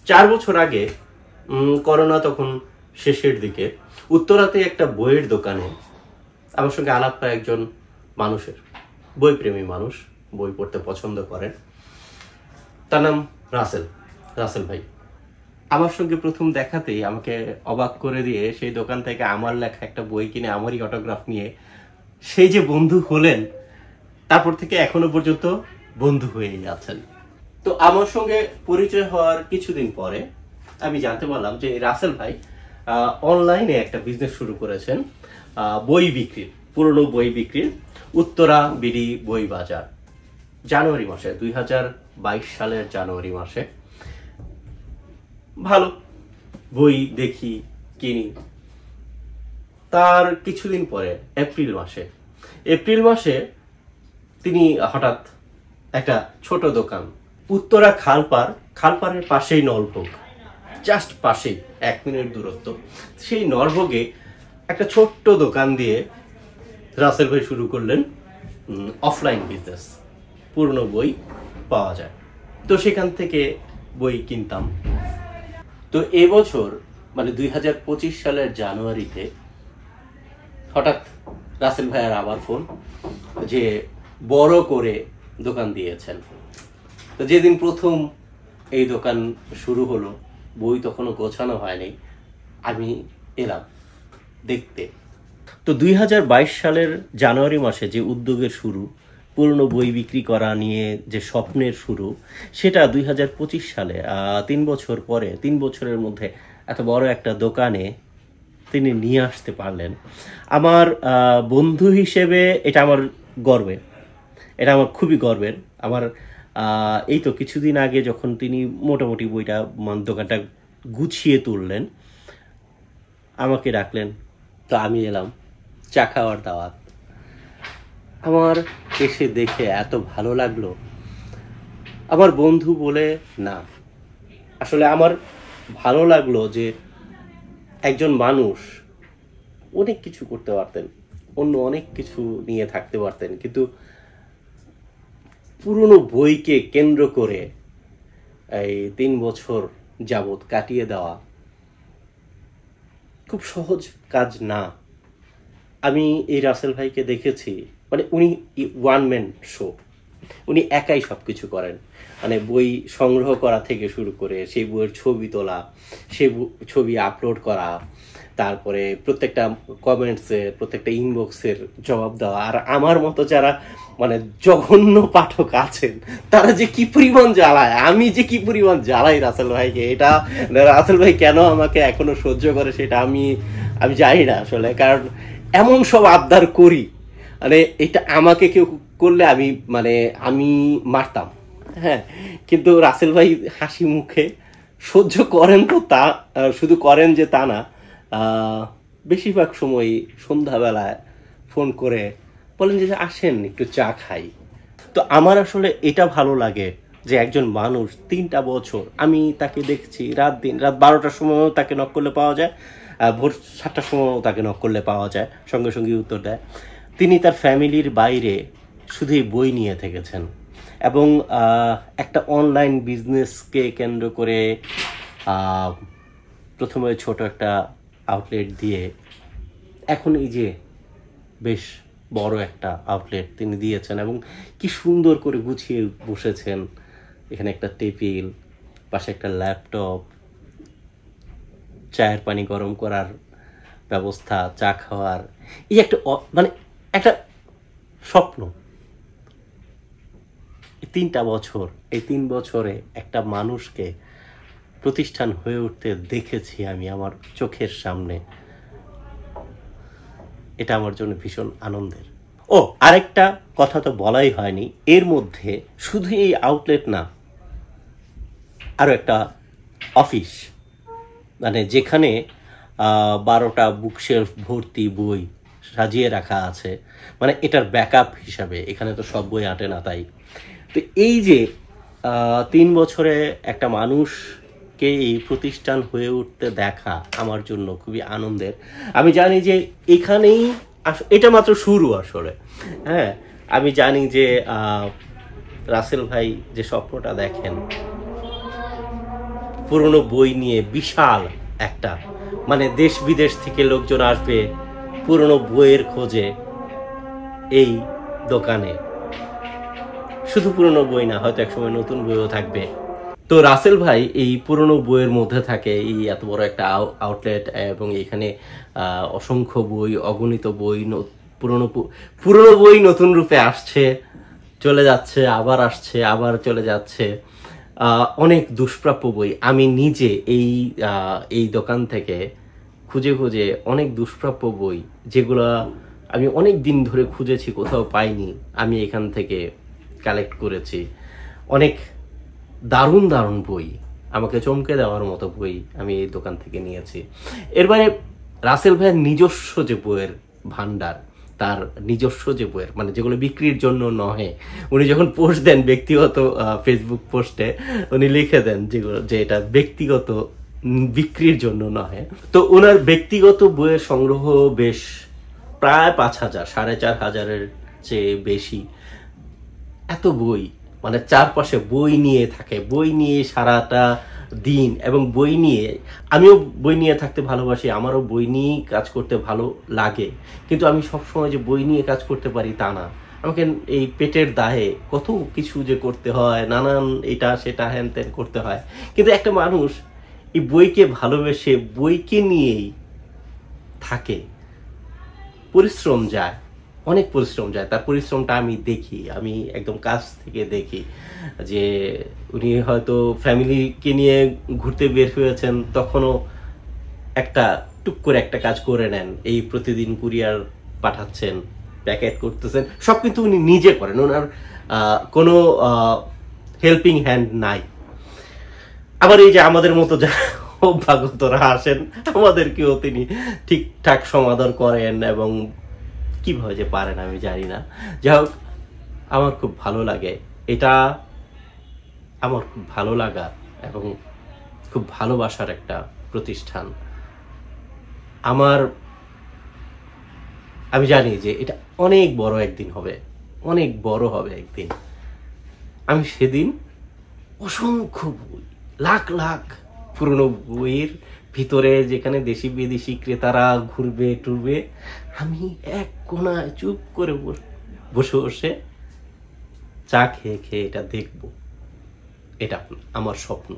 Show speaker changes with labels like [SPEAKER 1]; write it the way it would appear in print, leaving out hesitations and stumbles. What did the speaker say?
[SPEAKER 1] 4 বছর আগে করোনা তখন শেষের দিকে উত্তরাতে একটা বইয়ের দোকানে আমার সঙ্গে আলাপ হয় একজন মানুষের, বইপ্রেমী মানুষ, বই পড়তে পছন্দ করেন। তার নাম রাসেল ভাই। আমার সঙ্গে প্রথম দেখাতেই আমাকে অবাক করে দিয়ে সেই দোকান থেকে আমার লেখা একটা বই কিনে আমারই অটোগ্রাফ নিয়ে সেই যে বন্ধু হলেন, তারপর থেকে এখনো পর্যন্ত বন্ধু হয়েই আছেন। তো আমার সঙ্গে পরিচয় হওয়ার কিছুদিন পরে আমি জানতে পারলাম যে রাসেল ভাই অনলাইনে একটা বিজনেস শুরু করেছেন, বই বিক্রির, পুরনো বই বিক্রির, উত্তরা বিডি বই বাজার। জানুয়ারি মাসে, 2022 সালের জানুয়ারি মাসে। ভালো বই দেখি, কিনি। তার কিছুদিন পরে এপ্রিল মাসে তিনি হঠাৎ একটা ছোট দোকান, উত্তরা খালপাড়ের পাশেই নলভোগ, জাস্ট পাশেই 1 মিনিট দূরত্ব, সেই নলভোগে একটা ছোট্ট দোকান দিয়ে রাসেল ভাই শুরু করলেন অফলাইন বিজনেস। পুরনো বই পাওয়া যায়, তো সেখান থেকে বই কিনতাম। তো এবছর মানে 2025 সালের জানুয়ারিতে হঠাৎ রাসেল ভাইয়ের আবার ফোন যে বড় করে দোকান দিয়েছেন। তো যেদিন প্রথম এই দোকান শুরু হলো, বই তখনও গোছানো হয়নি, আমি এলাম দেখতে। তো 2022 সালের জানুয়ারি মাসে যে উদ্যোগের শুরু, পুরনো বই বিক্রি করা নিয়ে যে স্বপ্নের শুরু, সেটা 2025 সালে 3 বছর পরে, 3 বছরের মধ্যে এত বড় একটা দোকানে তিনি নিয়ে আসতে পারলেন। আমার বন্ধু হিসেবে এটা আমার গর্বের, এটা আমার খুবই গর্বের। আমার এই তো কিছুদিন আগে যখন তিনি মোটামুটি বইটা দোকানটা গুছিয়ে তুললেন, আমাকে ডাকলেন, তো আমি এলাম, চা খাওয়ার দাওয়াত। আমার এসে দেখে এত ভালো লাগলো, আমার বন্ধু বলে না, আসলে আমার ভালো লাগলো যে একজন মানুষ অনেক কিছু করতে পারতেন, অন্য অনেক কিছু নিয়ে থাকতে পারতেন, কিন্তু পুরনো বইকে কেন্দ্র করে এই 3 বছর যাবৎ কাটিয়ে দেওয়া খুব সহজ কাজ না। আমি এই রাসেল ভাইকে দেখেছি, মানে উনি ওয়ান ম্যান শো, উনি একাই সবকিছু করেন। মানে বই সংগ্রহ করা থেকে শুরু করে সেই বইয়ের ছবি তোলা, সেই ছবি আপলোড করা, তারপরে প্রত্যেকটা কমেন্টসে, প্রত্যেকটা ইনবক্সের জবাব দেওয়া। আর আমার মতো যারা মানে জঘন্য পাঠক আছেন, তারা যে কি পরিমাণ জ্বালায়, আমি যে কি পরিমাণ জ্বালাই রাসেল ভাইকে, এটা রাসেল ভাই কেন আমাকে এখনো সহ্য করে সেটা আমি জানি না আসলে। কারণ এমন সব আবদার করি, মানে এটা আমাকে কেউ করলে আমি মারতাম, হ্যাঁ। কিন্তু রাসেল ভাই হাসি মুখে সহ্য করেন, তো তা শুধু করেন যে তা না, বেশিরভাগ সময় সন্ধ্যাবেলায় ফোন করে বলেন যে আসেন একটু চা খাই। তো আমার আসলে এটা ভালো লাগে যে একজন মানুষ 3টা বছর, আমি তাকে দেখছি রাত 12টার সময়ও তাকে নক করলে পাওয়া যায়, ভোর 7টার সময়ও তাকে নক করলে পাওয়া যায়, সঙ্গে সঙ্গে উত্তর দেয়। তিনি তার ফ্যামিলির বাইরে শুধুই বই নিয়ে থেকেছেন, এবং একটা অনলাইন বিজনেসকে কেন্দ্র করে প্রথমে ছোট একটা আউটলেট দিয়ে এখন এই যে বেশ বড় একটা আউটলেট তিনি দিয়েছেন, এবং কি সুন্দর করে গুছিয়ে বসেছেন। এখানে একটা টেবিল, পাশে একটা ল্যাপটপ, চায়ের পানি গরম করার ব্যবস্থা, চা খাওয়ার, এই একটা মানে একটা স্বপ্ন। এই 3টা বছর, এই 3 বছরে একটা মানুষকে প্রতিষ্ঠান হয়ে উঠতে দেখেছি আমি আমার চোখের সামনে। এটা আমার জন্য ভীষণ আনন্দের। ও আরেকটা কথা তো বলাই হয়নি, এর মধ্যে শুধু এই আউটলেট না, আরো একটা অফিস, মানে যেখানে 12টা বুকশেলফ ভর্তি বই সাজিয়ে রাখা আছে, মানে এটার ব্যাকআপ হিসাবে। এখানে তো সব বই আটে না, তাই তো এই যে 3 বছরে একটা মানুষকে এই প্রতিষ্ঠান হয়ে উঠতে দেখা আমার জন্য খুবই আনন্দের। আমি জানি যে এখানেই এটা মাত্র শুরু আসলে, হ্যাঁ। আমি জানি যে রাসেল ভাই যে স্বপ্নটা দেখেন, পুরনো বই নিয়ে বিশাল একটা, মানে দেশ বিদেশ থেকে লোকজন আসবে পুরনো বইয়ের খোঁজে এই দোকানে। শুধু পুরনো বই না, হয়তো একসময় নতুন বইও থাকবে। তো রাসেল ভাই এই পুরনো বইয়ের মধ্যে থাকে, এই এত বড় একটা আউটলেট, এবং এখানে অসংখ্য বই, অগণিত বই, পুরনো বই নতুন রূপে আসছে, চলে যাচ্ছে, আবার আসছে, আবার চলে যাচ্ছে। অনেক দুষ্প্রাপ্য বই, আমি নিজে এই দোকান থেকে খুঁজে খুঁজে অনেক দুষ্প্রাপ্য বই, যেগুলো আমি অনেক দিন ধরে খুঁজেছি, কোথাও পাইনি, আমি এখান থেকে কালেক্ট করেছি। অনেক দারুণ দারুণ বই, আমাকে চমকে দেওয়ার মতো বই আমি এই দোকান থেকে নিয়েছি। এর বাইরে রাসেল ভাইয়ের নিজস্ব যে বইয়ের ভান্ডার, তার নিজস্ব যে বইয়ের, মানে যেগুলো বিক্রির জন্য নহে, উনি যখন পোস্ট দেন ব্যক্তিগত ফেসবুক পোস্টে, উনি লিখে দেন যেগুলো যে এটা ব্যক্তিগত বিক্রির জন্য নহে। তো ওনার ব্যক্তিগত বইয়ের সংগ্রহ বেশ প্রায় 5,000, 4,500-এর চেয়ে বেশি। এত বই, মানে চারপাশে বই নিয়ে থাকে, বই নিয়ে সারাটা দিন, এবং বই নিয়ে, আমিও বই নিয়ে থাকতে ভালোবাসি, আমারও বই নিয়েই কাজ করতে ভালো লাগে, কিন্তু আমি সবসময় যে বই নিয়ে কাজ করতে পারি তা না। আমাকে এই পেটের দায়ে কত কিছু যে করতে হয়, নানান এটা সেটা হ্যান ত্যান করতে হয়। কিন্তু একটা মানুষ এই বইকে ভালোবেসে বইকে নিয়েই থাকে, পরিশ্রম যায়, অনেক পরিশ্রম যায়, তার পরিশ্রমটা আমি দেখি, আমি একদম কাছ থেকে দেখি। যে উনি হয়তো ফ্যামিলিকে নিয়ে ঘুরতে বের হয়েছেন, তখনও একটা টুক করে একটা কাজ করে নেন, এই প্রতিদিন কুরিয়ার পাঠাচ্ছেন, প্যাকেট করতেছেন, সব কিন্তু উনি নিজে করেন, ওনার কোনো হেল্পিং হ্যান্ড নাই। আবার এই যে আমাদের মতো যারা অভ্যাগতরা আসেন, আমাদেরকেও তিনি ঠিকঠাক সমাদর করেন, এবং কিভাবে যে পারেন আমি জানি না। যাই হোক, আমার খুব ভালো লাগে, এটা আমার খুব ভালো লাগা এবং খুব ভালোবাসার একটা প্রতিষ্ঠান। আমি জানি যে এটা অনেক বড় একদিন হবে, অনেক বড় হবে একদিন। আমি সেদিন অসংখ্য বই, লাখ লাখ পুরনো বইয়ের ভিতরে, যেখানে দেশি বিদেশি ক্রেতারা ঘুরবে টুরবে, আমি এক কোনায় চুপ করে বসে বসে চা খেয়ে খেয়ে এটা দেখব। এটা আমার স্বপ্ন।